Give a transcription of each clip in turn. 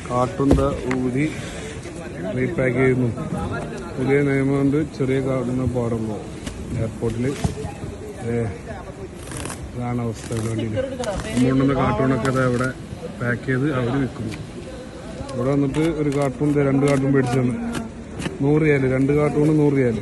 കാർട്ടൂണിൻ്റെ ഊരി റീപാക്ക് ചെയ്യുന്നു. പുതിയ നിയമം കൊണ്ട് ചെറിയ കാർട്ടൂണ് പാടുമ്പോൾ എയർപോർട്ടിൽ ഇതാണ് അവസ്ഥ. വേണ്ടിയിൽ കൊണ്ടുവന്ന കാർട്ടൂണൊക്കെ ഇവിടെ പാക്ക് ചെയ്ത് അവർ വിൽക്കുന്നു. ഇവിടെ വന്നിട്ട് ഒരു കാർട്ടൂൺ 2 കാർട്ടൂൺ മേടിച്ചാണ് 100 റിയാൽ, 2 കാർട്ടൂണ് 100 റിയാൽ.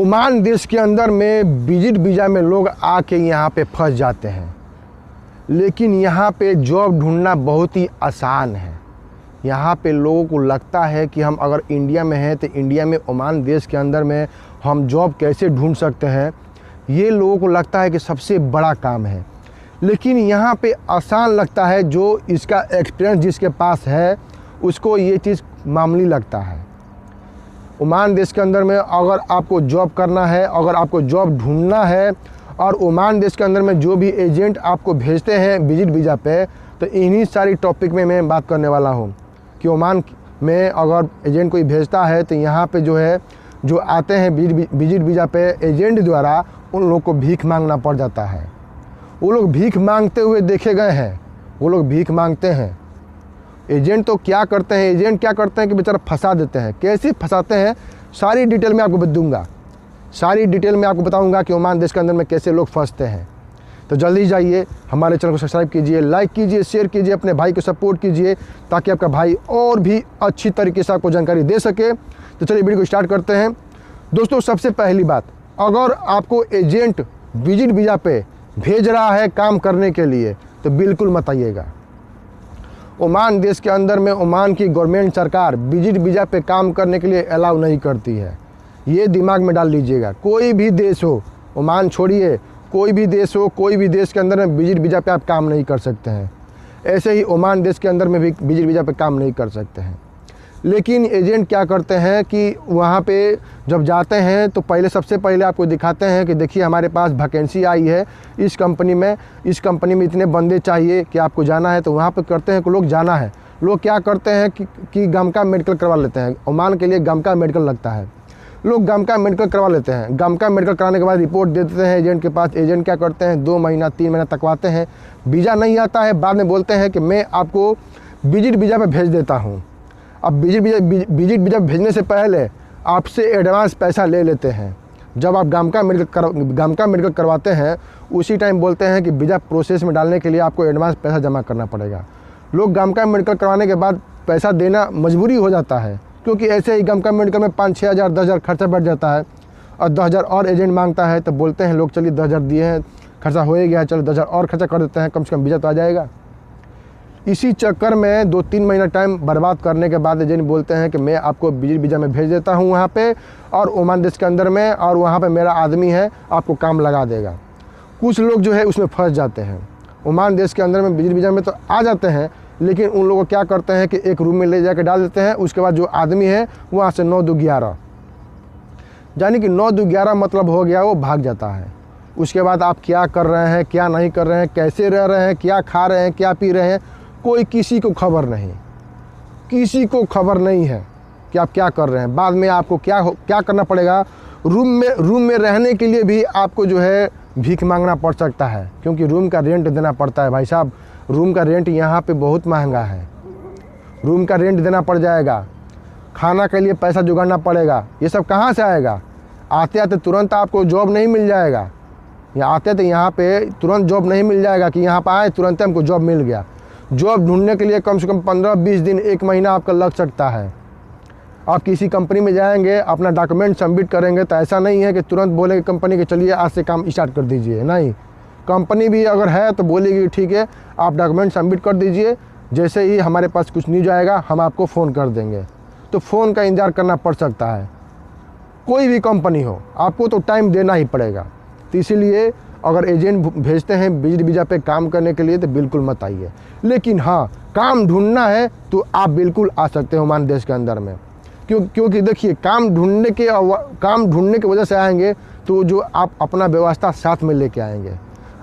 ओमान देश के अंदर में विजिट वीज़ा में लोग आके यहाँ पे फंस जाते हैं, लेकिन यहाँ पे जॉब ढूंढना बहुत ही आसान है। यहाँ पे लोगों को लगता है कि हम अगर इंडिया में हैं तो इंडिया में ओमान देश के अंदर में हम जॉब कैसे ढूंढ सकते हैं, ये लोगों को लगता है कि सबसे बड़ा काम है। लेकिन यहाँ पे आसान लगता है, जो इसका एक्सपीरियंस जिसके पास है उसको ये चीज़ मामूली लगता है। ओमान देश के अंदर में अगर आपको जॉब करना है, अगर आपको जॉब ढूंढना है, और ओमान देश के अंदर में जो भी एजेंट आपको भेजते हैं विजिट वीज़ा पे, तो इन्हीं सारी टॉपिक में मैं बात करने वाला हूँ कि ओमान में अगर एजेंट कोई भेजता है तो यहाँ पे जो है जो आते हैं विजिट वीज़ा पे एजेंट द्वारा उन लोग को भीख मांगना पड़ जाता है। वो लोग भीख मांगते हुए देखे गए हैं, वो लोग भीख मांगते हैं। एजेंट तो क्या करते हैं, एजेंट क्या करते हैं कि बेचारा फंसा देते हैं। कैसे फंसाते हैं सारी डिटेल में आपको बताऊंगा, सारी डिटेल में आपको बताऊंगा कि ओमान देश के अंदर में कैसे लोग फंसते हैं। तो जल्दी जाइए, हमारे चैनल को सब्सक्राइब कीजिए, लाइक कीजिए, शेयर कीजिए, अपने भाई को सपोर्ट कीजिए ताकि आपका भाई और भी अच्छी तरीके से आपको जानकारी दे सके। तो चलिए वीडियो को स्टार्ट करते हैं। दोस्तों, सबसे पहली बात, अगर आपको एजेंट विजिट वीज़ा पे भेज रहा है काम करने के लिए तो बिल्कुल मत आइएगा। ओमान देश के अंदर में ओमान की गवर्नमेंट सरकार विजिट वीज़ा पे काम करने के लिए अलाउ नहीं करती है, ये दिमाग में डाल लीजिएगा। कोई भी देश हो, ओमान छोड़िए, कोई भी देश हो, कोई भी देश के अंदर में विजिट वीज़ा पे आप काम नहीं कर सकते हैं। ऐसे ही ओमान देश के अंदर में भी विजिट वीज़ा पे काम नहीं कर सकते हैं। लेकिन एजेंट क्या करते हैं कि वहाँ पे जब जाते हैं तो सबसे पहले आपको दिखाते हैं कि देखिए हमारे पास वैकेंसी आई है इस कंपनी में इतने बंदे चाहिए कि आपको जाना है। तो वहाँ पे करते हैं कि लोग जाना है, लोग क्या करते हैं कि गम का मेडिकल करवा लेते हैं। ओमान के लिए गम का मेडिकल लगता है, लोग गम का मेडिकल करवा लेते हैं। गम का मेडिकल कराने के बाद रिपोर्ट दे देते हैं एजेंट के पास। एजेंट क्या करते हैं 2 महीना 3 महीना तकवाते हैं, वीज़ा नहीं आता है। बाद में बोलते हैं कि मैं आपको विजिट वीज़ा पे भेज देता हूँ। अब विजिट वीज़ा भेजने से पहले आपसे एडवांस पैसा ले लेते हैं। जब आप गम का मेडिकल करवाते हैं उसी टाइम बोलते हैं कि वीज़ा प्रोसेस में डालने के लिए आपको एडवांस पैसा जमा करना पड़ेगा। लोग गम का मेडिकल करवाने के बाद पैसा देना मजबूरी हो जाता है, क्योंकि ऐसे ही गम का मेडिकल में 5-6 हज़ार 10 हज़ार खर्चा बढ़ जाता है और 10 हज़ार और एजेंट मांगता है। तो बोलते हैं लोग चलिए 10 हज़ार दिए हैं, खर्चा हो ही गया, चलो 10 हज़ार और खर्चा कर देते हैं, कम से कम वीज़ा तो आ जाएगा। इसी चक्कर में 2-3 महीना टाइम बर्बाद करने के बाद एजेंट बोलते हैं कि मैं आपको विजिट वीज़ा में भेज देता हूँ वहाँ पे, और ओमान देश के अंदर में, और वहाँ पे मेरा आदमी है आपको काम लगा देगा। कुछ लोग जो है उसमें फंस जाते हैं। ओमान देश के अंदर में विजिट वीज़ा में तो आ जाते हैं, लेकिन उन लोगों को क्या करते हैं कि एक रूम में ले जाकर डाल देते हैं। उसके बाद जो आदमी है वहाँ से 9-2-11, यानी कि 9-2-11 मतलब हो गया वो भाग जाता है। उसके बाद आप क्या कर रहे हैं, क्या नहीं कर रहे हैं, कैसे रह रहे हैं, क्या खा रहे हैं, क्या पी रहे हैं, कोई किसी को खबर नहीं, किसी को खबर नहीं है कि आप क्या कर रहे हैं। बाद में आपको क्या करना पड़ेगा, रूम में रहने के लिए भी आपको जो है भीख मांगना पड़ सकता है, क्योंकि रूम का रेंट देना पड़ता है। भाई साहब, रूम का रेंट यहाँ पे बहुत महंगा है, रूम का रेंट देना पड़ जाएगा, खाना के लिए पैसा जुगाड़ना पड़ेगा। ये सब कहाँ से आएगा? आते आते तुरंत आपको जॉब नहीं मिल जाएगा, या आते थे यहाँ पे तुरंत जॉब नहीं मिल जाएगा कि यहाँ पर आए तुरंत हमको जॉब मिल गया। जॉब ढूंढने के लिए कम से कम 15-20 दिन 1 महीना आपका लग सकता है। आप किसी कंपनी में जाएंगे, अपना डॉक्यूमेंट सबमिट करेंगे तो ऐसा नहीं है कि तुरंत बोलेगी कंपनी के चलिए आज से काम स्टार्ट कर दीजिए। नहीं, कंपनी भी अगर है तो बोलेगी ठीक है आप डॉक्यूमेंट सबमिट कर दीजिए, जैसे ही हमारे पास कुछ न्यूज आएगा हम आपको फ़ोन कर देंगे। तो फ़ोन का इंतज़ार करना पड़ सकता है। कोई भी कंपनी हो, आपको तो टाइम देना ही पड़ेगा। तो इसीलिए अगर एजेंट भेजते हैं विजिट वीज़ा पे काम करने के लिए तो बिल्कुल मत आइए। लेकिन हाँ, काम ढूंढना है तो आप बिल्कुल आ सकते हो ओमान देश के अंदर में। क्योंकि देखिए काम ढूंढने के वजह से आएंगे तो जो आप अपना व्यवस्था साथ में लेके आएंगे।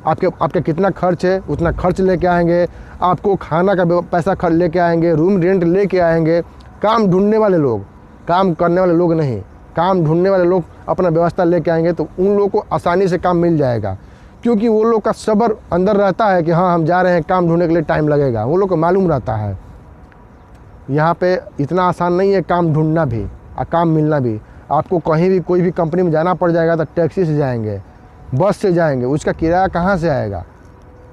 आपका कितना खर्च है उतना खर्च लेके आएंगे, आपको खाना का पैसा लेके आएंगे, रूम रेंट लेके आएंगे, काम ढूंढने वाले लोग, काम करने वाले लोग नहीं। काम ढूंढने वाले लोग अपना व्यवस्था लेके आएंगे तो उन लोगों को आसानी से काम मिल जाएगा, क्योंकि वो लोग का सब्र अंदर रहता है कि हाँ हम जा रहे हैं, काम ढूंढने के लिए टाइम लगेगा, वो लोग को मालूम रहता है। यहाँ पे इतना आसान नहीं है काम ढूंढना भी और काम मिलना भी। आपको कहीं भी कोई भी कंपनी में जाना पड़ जाएगा तो टैक्सी से जाएंगे, बस से जाएंगे, उसका किराया कहाँ से आएगा।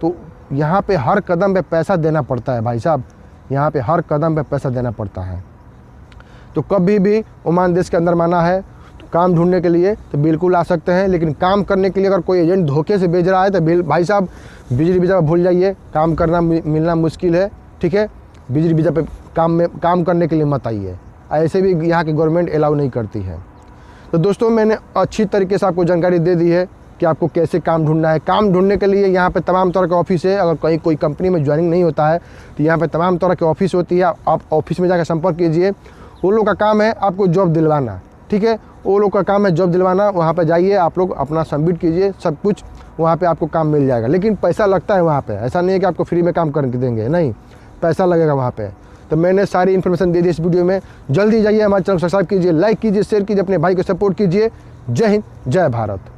तो यहाँ पे हर कदम पे पैसा देना पड़ता है भाई साहब, यहाँ पे हर कदम पे पैसा देना पड़ता है। तो कभी भी ओमान देश के अंदर माना है तो काम ढूंढने के लिए तो बिल्कुल आ सकते हैं, लेकिन काम करने के लिए अगर कोई एजेंट धोखे से भेज रहा है तो भाई साहब विजिट वीज़ा भूल जाइए, काम करना मिलना मुश्किल है, ठीक है। विजिट वीज़ा पे काम करने के लिए मत आइए, ऐसे भी यहाँ की गवर्नमेंट अलाउ नहीं करती है। तो दोस्तों मैंने अच्छी तरीके से आपको जानकारी दे दी है कि आपको कैसे काम ढूंढना है। काम ढूंढने के लिए यहाँ पे तमाम तरह के ऑफिस है। अगर कहीं कोई कंपनी में ज्वाइनिंग नहीं होता है तो यहाँ पे तमाम तरह के ऑफिस होती है, आप ऑफिस में जाकर संपर्क कीजिए। वो लोग का काम है आपको जॉब दिलवाना, ठीक है। वो लोग का काम है जॉब दिलवाना, वहाँ पे जाइए, आप लोग अपना सबमिट कीजिए, सब कुछ वहाँ पे आपको काम मिल जाएगा। लेकिन पैसा लगता है वहाँ पे, ऐसा नहीं है कि आपको फ्री में काम करके देंगे, नहीं, पैसा लगेगा वहाँ पे। तो मैंने सारी इन्फॉर्मेशन दे दी इस वीडियो में। जल्दी जाइए हमारे चैनल को सब्सक्राइब कीजिए, लाइक कीजिए, शेयर कीजिए, अपने भाई को सपोर्ट कीजिए। जय हिंद, जय भारत।